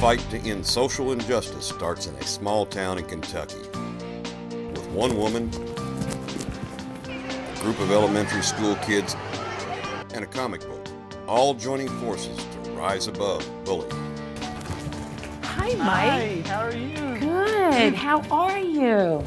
fight to end social injustice starts in a small town in Kentucky. With one woman, a group of elementary school kids, and a comic book, all joining forces to rise above bullying. Hi, Mike. Hi, how are you? Good. How are you?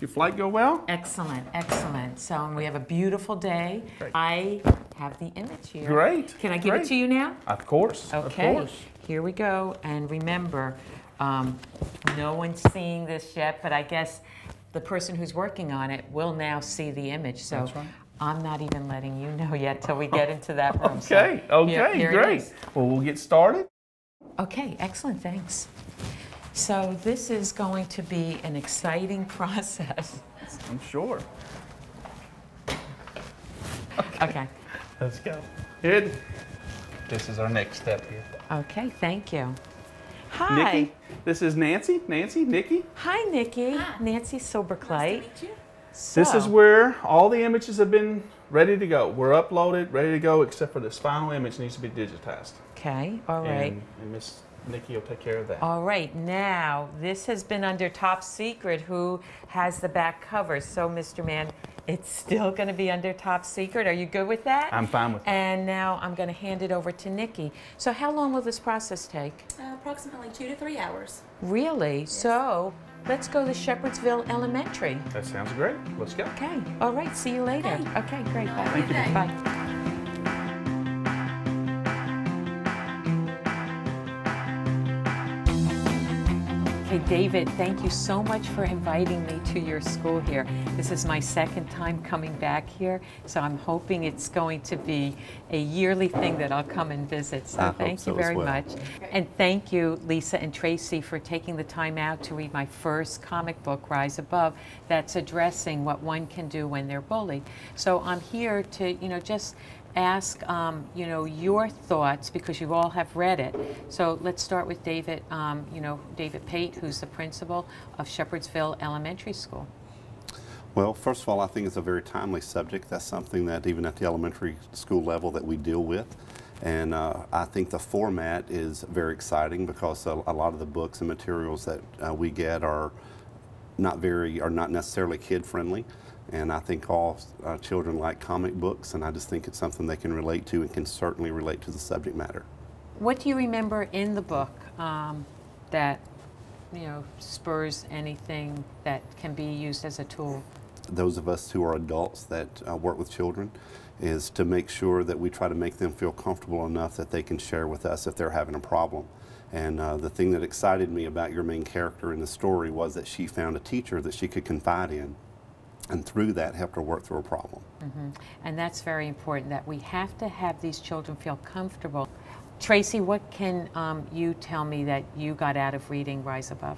Your flight go well? Excellent, excellent. So we have a beautiful day. Great. I have the image here. Great. Can I give Great. it to you now? Of course. Okay. Of course. Here we go. And remember, no one's seeing this yet, but I guess the person who's working on it will now see the image. So That's right. I'm not even letting you know yet till we get into that room. Okay. So Okay. here it Great. is. Well, we'll get started. Okay, excellent, thanks. So this is going to be an exciting process. I'm sure. Okay. Let's go. Good. This is our next step here. Okay, thank you. Hi. Nikki, this is Nancy. Nancy, Nikki. Hi, Nikki. Hi. Nancy Silberkleit. Nice to meet you. This is where all the images have been ready to go. We're uploaded, ready to go, except for this final image needs to be digitized. Okay, all right. And Miss Nikki will take care of that. All right, now, this has been under top secret. Who has the back cover? So, Mr. Mann, it's still going to be under top secret. Are you good with that? I'm fine with that. And now I'm going to hand it over to Nikki. So how long will this process take? Approximately 2 to 3 hours. Really? Yes. So let's go to Shepherdsville Elementary. That sounds great. Let's go. Okay, all right, see you later. Okay. Okay, great, bye. Thank you. Bye. Okay, David, thank you so much for inviting me to your school here. This is my second time coming back here, so I'm hoping it's going to be a yearly thing that I'll come and visit. So thank you very much. And thank you, Lisa and Tracy, for taking the time out to read my first comic book, Rise Above, that's addressing what one can do when they're bullied. So I'm here to, just ask, your thoughts, because you all have read it. So let's start with David, David Pate, who's the principal of Shepherdsville Elementary School. Well, first of all, I think it's a very timely subject. That's something that even at the elementary school level that we deal with. And I think the format is very exciting because a lot of the books and materials that we get are not necessarily kid-friendly. And I think all children like comic books, and I just think it's something they can relate to and can certainly relate to the subject matter. What do you remember in the book that, spurs anything that can be used as a tool? Those of us who are adults that work with children is to make sure that we try to make them feel comfortable enough that they can share with us if they're having a problem. And the thing that excited me about your main character in the story was that she found a teacher that she could confide in, and through that helped her work through a problem. Mm-hmm. And that's very important, that we have to have these children feel comfortable. Tracy, what can you tell me that you got out of reading Rise Above?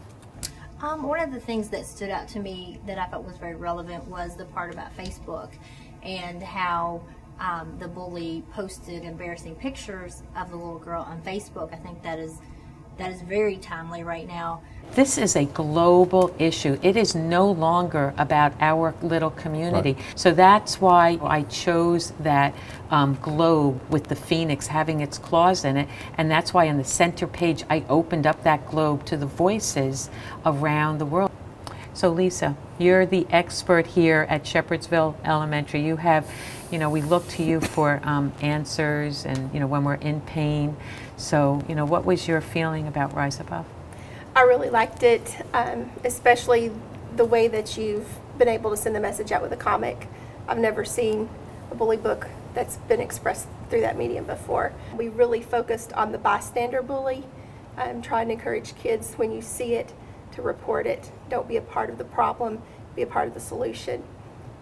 One of the things that stood out to me that I thought was very relevant was the part about Facebook and how the bully posted embarrassing pictures of the little girl on Facebook. I think that is very timely right now. This is a global issue. It is no longer about our little community. Right. So that's why I chose that globe with the phoenix having its claws in it. And that's why on the center page I opened up that globe to the voices around the world. So Lisa, you're the expert here at Shepherdsville Elementary. You have, we look to you for answers and, when we're in pain. So, what was your feeling about Rise Above? I really liked it, especially the way that you've been able to send the message out with a comic. I've never seen a bully book that's been expressed through that medium before. We really focused on the bystander bully, trying to encourage kids when you see it to report it. Don't be a part of the problem, be a part of the solution.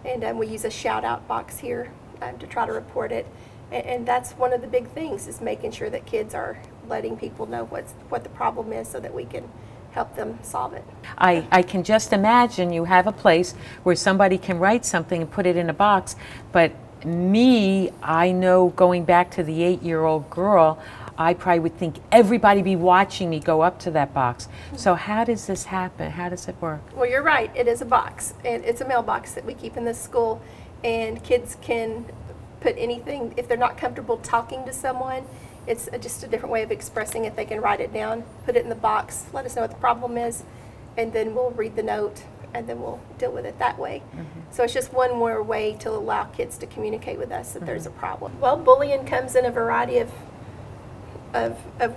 And we use a shout out box here to try to report it. And that's one of the big things, is making sure that kids are letting people know what the problem is so that we can help them solve it. I can just imagine you have a place where somebody can write something and put it in a box, but I know going back to the 8-year-old girl, I probably would think everybody be watching me go up to that box. So how does this happen? How does it work? Well, you're right, it is a box, and it's a mailbox that we keep in this school, and kids can put anything if they're not comfortable talking to someone. It's just a different way of expressing it. They can write it down, put it in the box, let us know what the problem is, and then we'll read the note, and then we'll deal with it that way. So it's just one more way to allow kids to communicate with us that there's a problem. Well, bullying comes in a variety of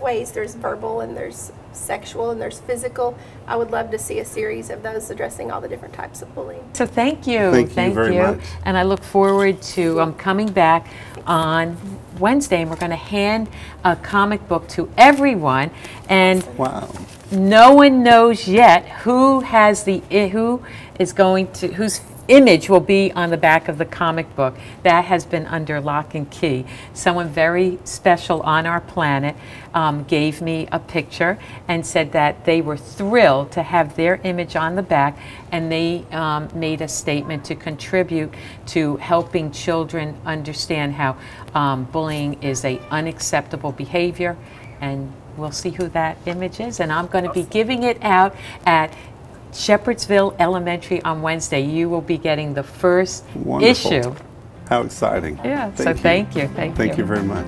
ways. There's verbal, and there's sexual, and there's physical. I would love to see a series of those addressing all the different types of bullying. So thank you. Thank you very much. And I look forward to coming back on Wednesday, and we're going to hand a comic book to everyone. And Wow. no one knows yet whose image will be on the back of the comic book. That has been under lock and key. Someone very special on our planet gave me a picture and said that they were thrilled to have their image on the back, and they made a statement to contribute to helping children understand how bullying is an unacceptable behavior. And we'll see who that image is, and I'm going to be giving it out at Shepherdsville Elementary on Wednesday. You will be getting the first Wonderful. issue. How exciting. Yeah, Thank so you. thank you. Thank you very much.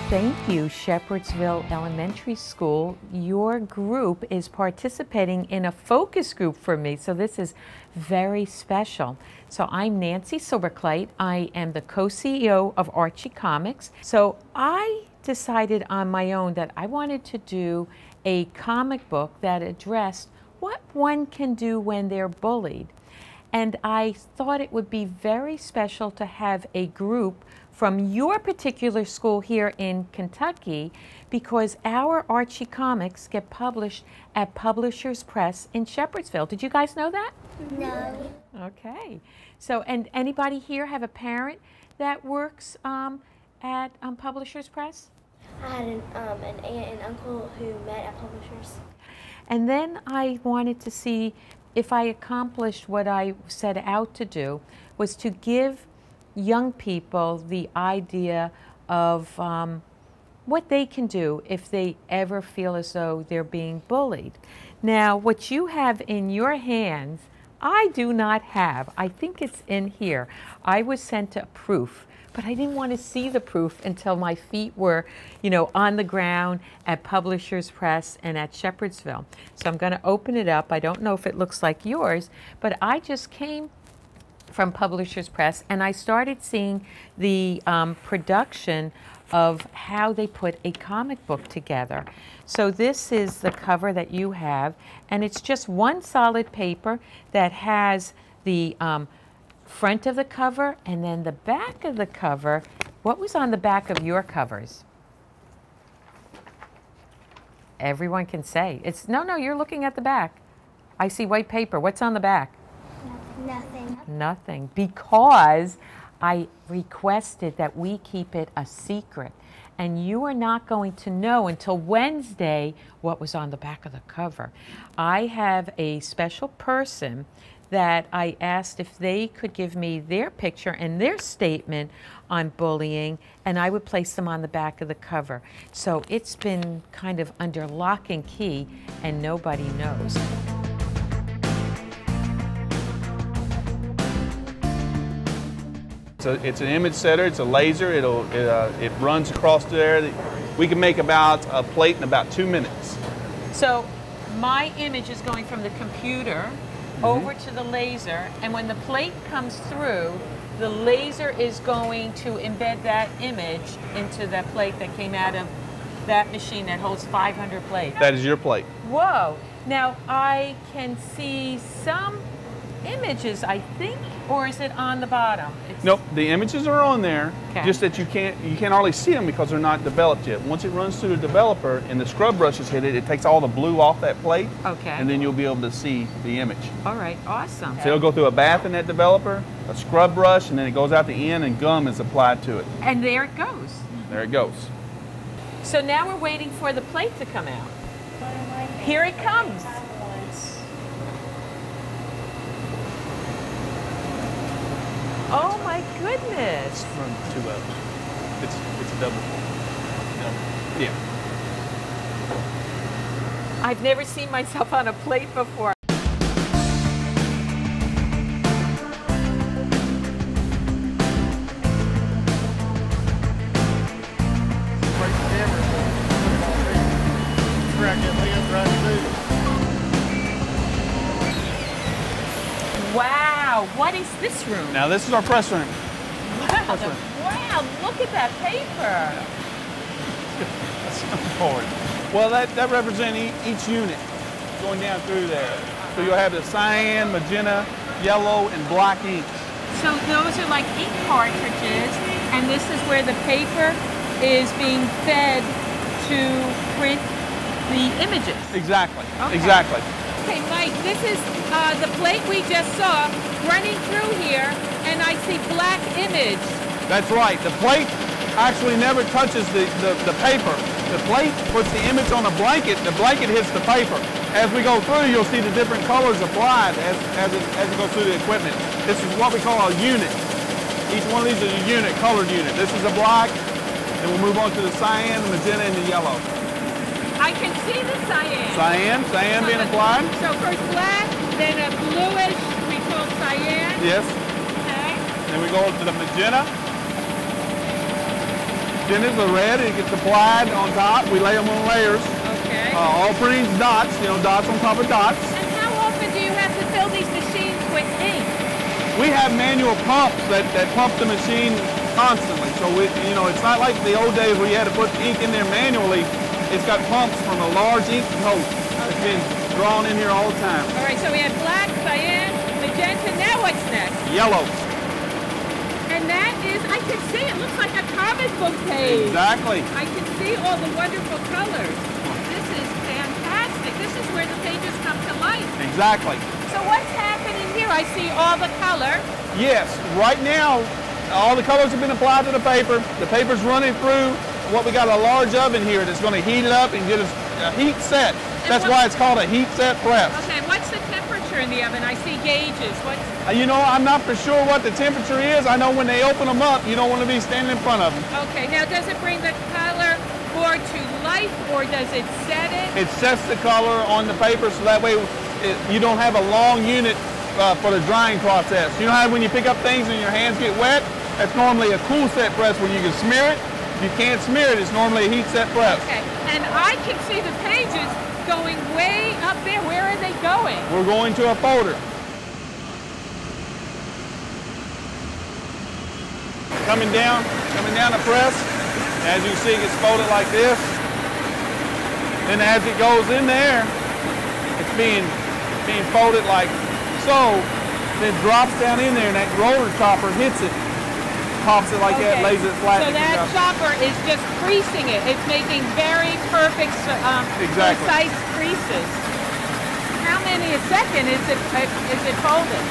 Thank you, Shepherdsville Elementary School. Your group is participating in a focus group for me, so this is very special. So I'm Nancy Silberkleit. I am the co-CEO of Archie Comics. So I decided on my own that I wanted to do a comic book that addressed what one can do when they're bullied. And I thought it would be very special to have a group from your particular school here in Kentucky, because our Archie comics get published at Publishers Press in Shepherdsville. Did you guys know that? No. Okay. So, and anybody here have a parent that works at Publishers Press? I had an aunt and uncle who met at Publishers. And then I wanted to see if I accomplished what I set out to do, was to give young people the idea of what they can do if they ever feel as though they're being bullied. Now, what you have in your hands, I do not have. I think it's in here. I was sent a proof, but I didn't want to see the proof until my feet were, you know, on the ground at Publishers Press and at Shepherdsville. So I'm going to open it up. I don't know if it looks like yours, but I just came from Publishers Press, and I started seeing the production of how they put a comic book together. So this is the cover that you have, and it's just one solid paper that has the front of the cover and then the back of the cover. What was on the back of your covers? Everyone can say. It's no, you're looking at the back. I see white paper. What's on the back? Nothing. Nothing, because I requested that we keep it a secret. And you are not going to know until Wednesday what was on the back of the cover. I have a special person that I asked if they could give me their picture and their statement on bullying, and I would place them on the back of the cover. So it's been kind of under lock and key, and nobody knows. It's an image setter. It's a laser. It runs across there. We can make about a plate in about 2 minutes. So my image is going from the computer over to the laser, and when the plate comes through, the laser is going to embed that image into that plate that came out of that machine that holds 500 plates. That is your plate. Whoa. Now I can see some images, I think, or is it on the bottom? Nope, the images are on there, Okay. just that you can't hardly see them because they're not developed yet. Once it runs through the developer and the scrub brushes hit it, it takes all the blue off that plate, Okay. and then you'll be able to see the image. All right, awesome. So it'll go through a bath in that developer, a scrub brush, and then it goes out the end and gum is applied to it. And there it goes. There it goes. So now we're waiting for the plate to come out. Here it comes. Oh my goodness. Run 2 levels. It's a double. Yeah. I've never seen myself on a plate before. Wow, what is this room? Now this is our press room. Wow, wow, look at that paper. Let's come forward. Well, that represents each unit going down through there. So you'll have the cyan, magenta, yellow, and black ink. So those are like ink cartridges, and this is where the paper is being fed to print the images. Exactly, Okay. exactly. Okay, Mike, this is the plate we just saw running through here, and I see black image. That's right. The plate actually never touches the paper. The plate puts the image on the blanket hits the paper. As we go through, you'll see the different colors applied as it goes through the equipment. This is what we call a unit. Each one of these is a unit, colored unit. This is a black, and we'll move on to the cyan, the magenta, and the yellow. I can see the cyan. Cyan being applied. So first black, then a bluish, we call cyan. Yes. Okay. Then we go to the magenta. Then there's the red, it gets applied on top. We lay them on layers. Okay. All pretty dots, dots on top of dots. And how often do you have to fill these machines with ink? We have manual pumps that pump the machine constantly. So it's not like the old days where you had to put ink in there manually. It's got pumps from a large ink tote that's been drawn in here all the time. All right, so we have black, cyan, magenta. Now what's next? Yellow. And that is, I can see, it looks like a comic book page. Exactly. I can see all the wonderful colors. This is fantastic. This is where the pages come to life. Exactly. So what's happening here? I see all the color. Yes, right now, all the colors have been applied to the paper. The paper's running through what we got a large oven here that's going to heat it up and get us a heat set. That's why it's called a heat set press. Okay, what's the temperature in the oven? I see gauges. What's... I'm not for sure what the temperature is. I know when they open them up, you don't want to be standing in front of them. Okay, now does it bring the color more to life, or does it set it? It sets the color on the paper so that way you don't have a long unit for the drying process. You know how when you pick up things and your hands get wet? That's normally a cool set press where you can smear it. If you can't smear it, it's normally a heat set press. Okay, and I can see the pages going way up there. Where are they going? We're going to a folder. Coming down the press. As you see, it gets folded like this. Then as it goes in there, it's being folded like so. Then it drops down in there, and that roller chopper hits it. Pops it like that, lays it flat. So that chopper is just creasing it. It's making very perfect, precise creases. How many a second is it folded?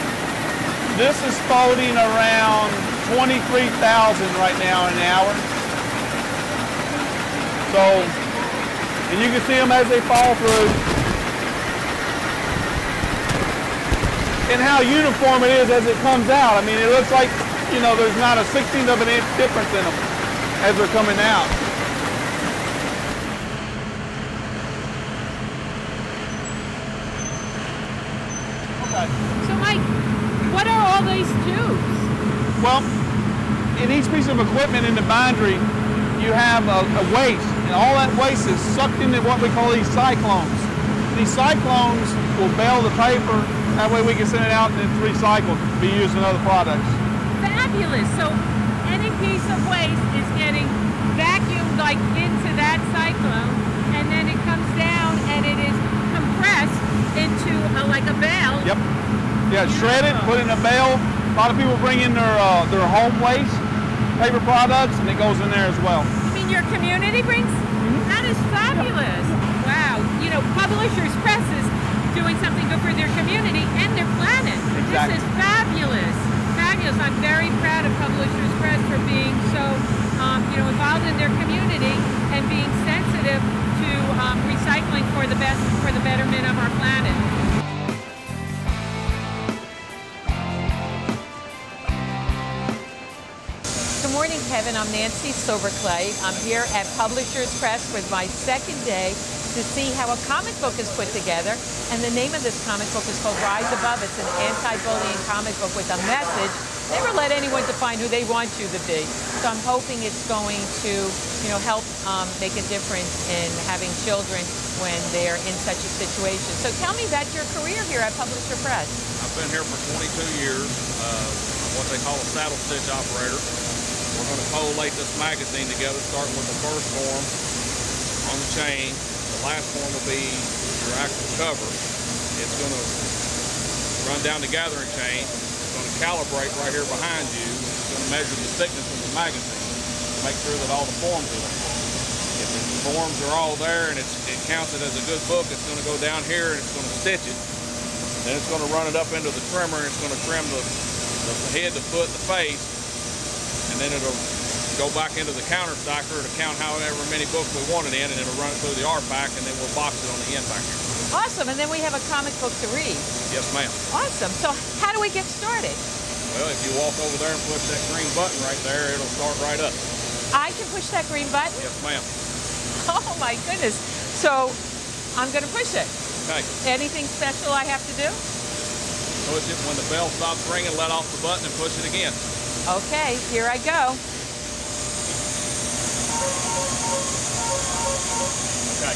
This is folding around 23,000 right now in an hour. So, and you can see them as they fall through. And how uniform it is as it comes out. I mean, it looks like there's not a 16th of an inch difference in them as they're coming out. Okay. So Mike, what are all these tubes? Well, in each piece of equipment in the bindery, you have a waste, and all that waste is sucked into what we call these cyclones. These cyclones will bale the paper, that way we can send it out and it's recycled to be used in other products. Fabulous. So any piece of waste is getting vacuumed like into that cyclone, and then it comes down and it is compressed into like a bale. Yep. Yeah, shredded, put in a bale. A lot of people bring in their home waste, paper products, and it goes in there as well. You mean your community brings? Mm-hmm. That is fabulous. Yep. Wow. Publishers Press is doing something good for their community and their planet. Exactly. This is fabulous. Fabulous. I'm very proud of Publishers Press for being so, involved in their community and being sensitive to recycling for the betterment of our planet. Good morning, Kevin. I'm Nancy Silverclay. I'm here at Publishers Press with my second day to see how a comic book is put together. And the name of this comic book is called Rise Above. It's an anti-bullying comic book with a message. Never let anyone define who they want you to be. So I'm hoping it's going to, help make a difference in having children when they're in such a situation. So tell me about your career here at Publisher Press. been here for 22 years. What they call a saddle stitch operator. We're going to collate this magazine together, starting with the first form on the chain. The last form will be your actual cover. It's going to run down the gathering chain. It's going to calibrate right here behind you. It's going to measure the thickness of the magazine to make sure that all the forms are there. If the forms are all there and it counts it as a good book, it's going to go down here and it's going to stitch it. Then it's going to run it up into the trimmer and it's going to trim the head, the foot, the face, and then it'll go back into the counter stacker to count however many books we want it in, and it'll run it through the R-Pack, and then we'll box it on the end back here. Awesome, and then we have a comic book to read. Yes, ma'am. Awesome. So how do we get started? Well, if you walk over there and push that green button right there, it'll start right up. I can push that green button? Yes, ma'am. Oh my goodness. So I'm going to push it. Okay. Anything special I have to do? Push it when the bell stops ringing, let off the button and push it again. Okay, here I go. Okay.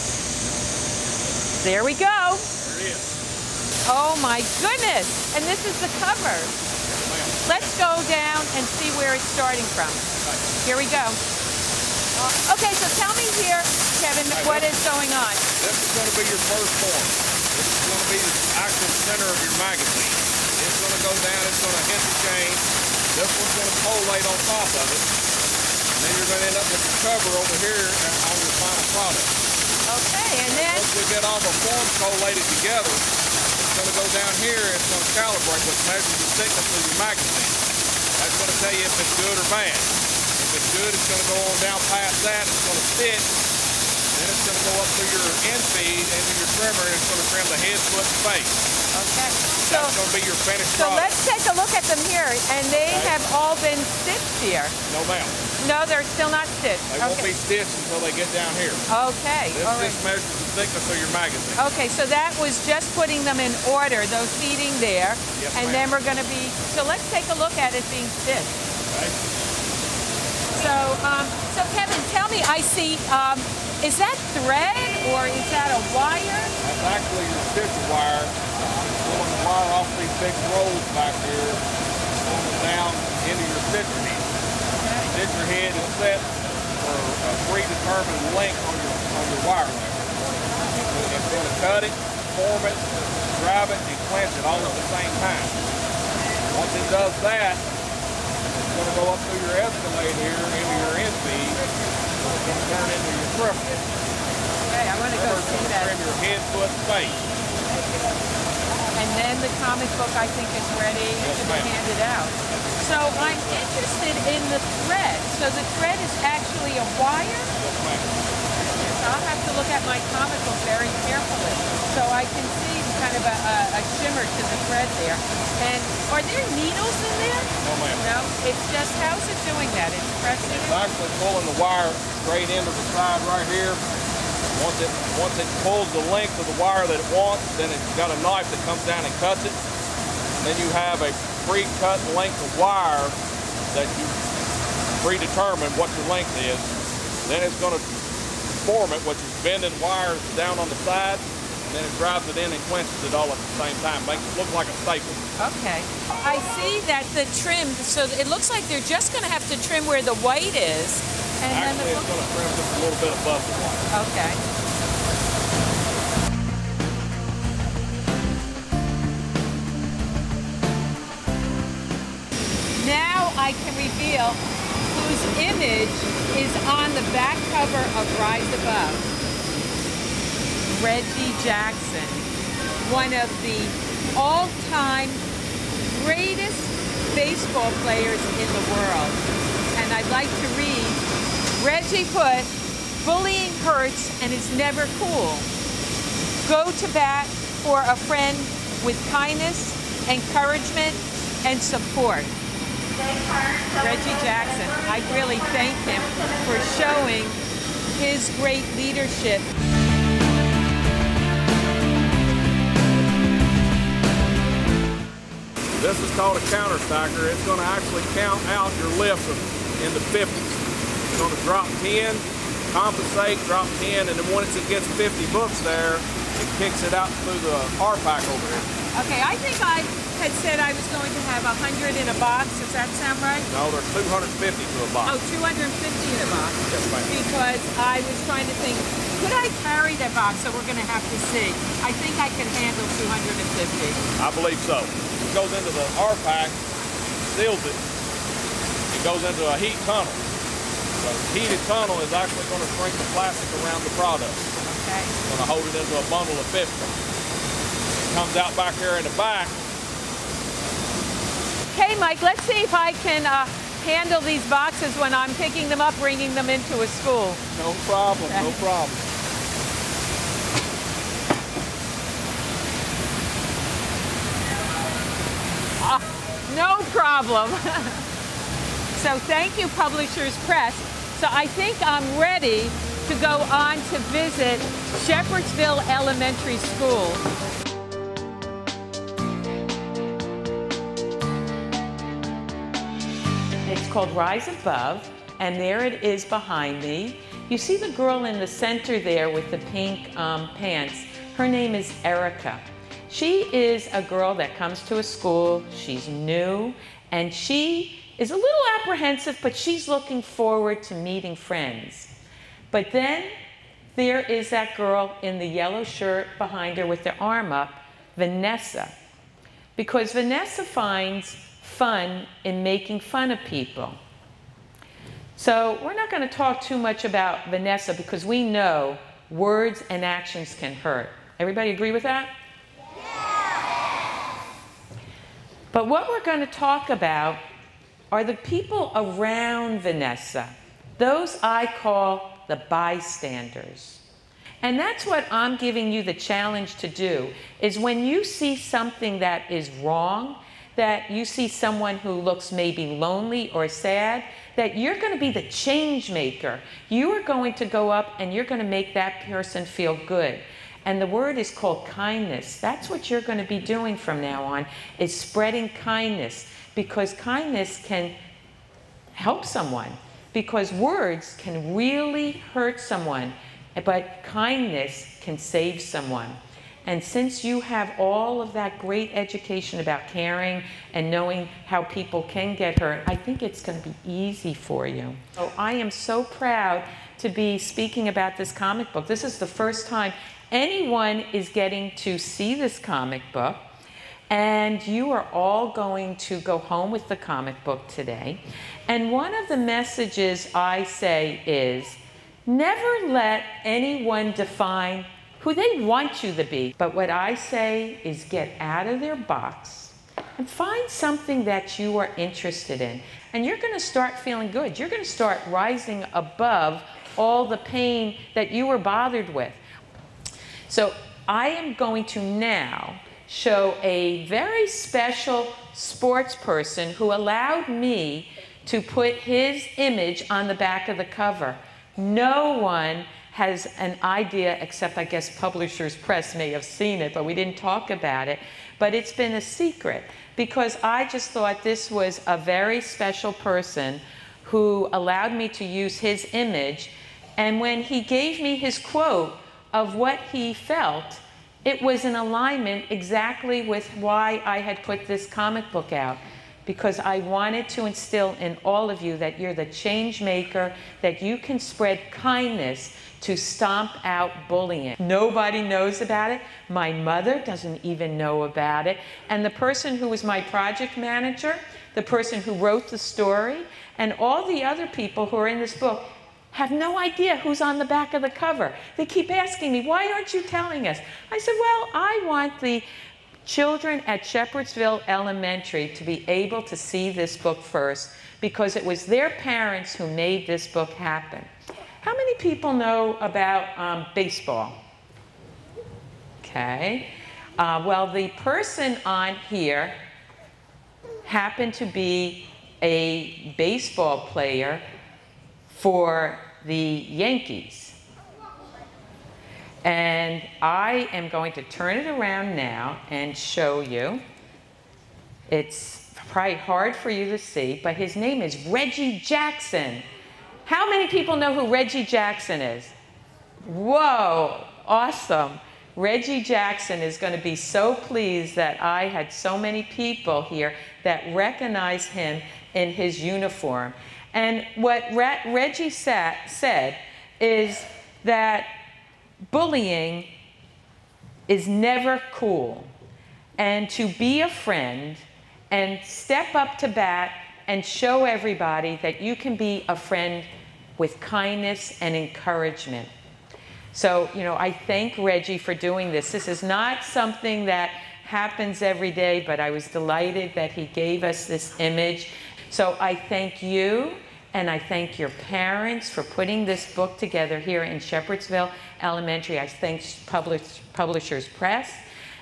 There we go. There it is. Oh my goodness. And this is the cover. Yes, ma'am. Let's go down and see where it's starting from. Okay. Here we go. Okay, so tell me here, Kevin, what is going on? This is going to be your first form. This is going to be the actual center of your magazine. It's going to go down, it's going to hit the chain. This one's going to collate on top of it. And then you're going to end up with your cover over here on your final product. Okay, and then... Once we get all the forms collated together, it's going to go down here and it's going to calibrate, which measures the thickness of your magazine. That's going to tell you if it's good or bad. If it's good, it's going to go on down past that, it's going to stitch. Then it's going to go up through your end feed into your trimmer, and it's going to trim the head, foot, and face. Okay. That's going to be your finished So product. let's take a look at them here, and they have all been stitched here. No, ma'am. No, they're still not stitched. They won't be stitched until they get down here. Okay. This all right. just measures the thickness of your magazine. Okay, so that was just putting them in order, those seating there. Yes, and then we're going to be, so let's take a look at it being stitched. Okay. So Kevin, tell me, I see, is that thread or is that a wire? That's actually your stitcher wire. Pulling the wire off these big rolls back here, pulling it down into your stitcher head. Okay. The stitcher head is set for a predetermined length on your wire length. It's going to cut it, form it, drive it, and clench it all at the same time. Once it does that, it's going to go up through your escalade here into your end feed. It's going to turn into your trimmer. Okay, I want to go see that. Trim your head, foot, and face. And then the comic book, I think, is ready to be handed out. So I'm interested in the thread. So the thread is actually a wire? Yes, ma'am. So I'll have to look at my comic book very carefully. So I can see kind of a shimmer to the thread there. And are there needles in there? No, ma'am. No? It's just, how's it doing that? It's pressing it? It's actually pulling the wire straight into the side right here. Once it pulls the length of the wire that it wants, then it's got a knife that comes down and cuts it. And then you have a pre-cut length of wire that you predetermine what your length is. Then it's going to form it, which is bending wires down on the side, and then it drives it in and clenches it all at the same time. Makes it look like a staple. Okay. I see that the trim, so it looks like they're just going to have to trim where the white is. And actually, then it's going to trim just a little bit above the white. Okay. Now I can reveal whose image is on the back cover of Rise Above. Reggie Jackson, one of the all-time greatest baseball players in the world. And I'd like to read, Reggie put, bullying hurts and is never cool. Go to bat for a friend with kindness, encouragement, and support. Reggie Jackson, I really thank him for showing his great leadership. This is called a counter stacker. It's going to actually count out your lifts in the 50s. It's going to drop 10, compensate, drop 10, and then once it gets 50 books there, it kicks it out through the R-Pack over here. Okay, I think had said I was going to have 100 in a box. Does that sound right? No, there's 250 to a box. Oh, 250 in a box. Yes, ma'am. Because I was trying to think, could I carry that box? So we're going to have to see. I think I can handle 250. I believe so. It goes into the R-Pack, seals it. It goes into a heat tunnel. The heated tunnel is actually going to shrink the plastic around the product. Okay. It's going to hold it into a bundle of 50. It comes out back here in the back. Okay, Mike, let's see if I can handle these boxes when I'm picking them up, bringing them into a school. No problem, Okay. no problem. No problem. So thank you, Publishers Press. So I think I'm ready to go on to visit Shepherdsville Elementary School. It's called Rise Above, and there it is behind me. You see the girl in the center there with the pink pants. Her name is Erica. She is a girl that comes to a school. She's new, and she is a little apprehensive, but she's looking forward to meeting friends. But then there is that girl in the yellow shirt behind her with her arm up, Vanessa. Because Vanessa finds fun in making fun of people. So we're not going to talk too much about Vanessa because we know words and actions can hurt. Everybody agree with that? Yeah. But what we're going to talk about are the people around Vanessa. Those I call the bystanders. And that's what I'm giving you the challenge to do, is when you see something that is wrong, that you see someone who looks maybe lonely or sad, that you're going to be the change maker. You are going to go up and you're going to make that person feel good. And the word is called kindness. That's what you're going to be doing from now on, is spreading kindness, because kindness can help someone, because words can really hurt someone, but kindness can save someone. And since you have all of that great education about caring and knowing how people can get hurt, I think it's going to be easy for you. So I am so proud to be speaking about this comic book. This is the first time anyone is getting to see this comic book. And you are all going to go home with the comic book today. And one of the messages I say is, never let anyone define who they want you to be. But what I say is get out of their box and find something that you are interested in. And you're going to start feeling good. You're going to start rising above all the pain that you were bothered with. So I am going to now show a very special sports person who allowed me to put his image on the back of the cover. No one has an idea, except I guess Publishers Press may have seen it, but we didn't talk about it. But it's been a secret, because I just thought this was a very special person who allowed me to use his image. And when he gave me his quote of what he felt, it was in alignment exactly with why I had put this comic book out, because I wanted to instill in all of you that you're the change maker, that you can spread kindness to stomp out bullying. Nobody knows about it. My mother doesn't even know about it. And the person who was my project manager, the person who wrote the story, and all the other people who are in this book have no idea who's on the back of the cover. They keep asking me, why aren't you telling us? I said, well, I want the children at Shepherdsville Elementary to be able to see this book first, because it was their parents who made this book happen. How many people know about baseball? Okay. Well, the person on here happened to be a baseball player for the Yankees. And I am going to turn it around now and show you. It's probably hard for you to see, but his name is Reggie Jackson. How many people know who Reggie Jackson is? Whoa, awesome. Reggie Jackson is going to be so pleased that I had so many people here that recognize him in his uniform. And what Reggie said is that bullying is never cool. And to be a friend and step up to bat and show everybody that you can be a friend with kindness and encouragement. So, you know, I thank Reggie for doing this. This is not something that happens every day, but I was delighted that he gave us this image. So I thank you, and I thank your parents for putting this book together here in Shepherdsville Elementary. I thank Publishers Press,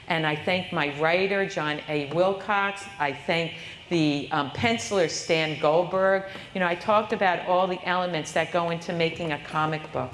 and I thank my writer, John A. Wilcox. I thank the penciler, Stan Goldberg. You know, I talked about all the elements that go into making a comic book.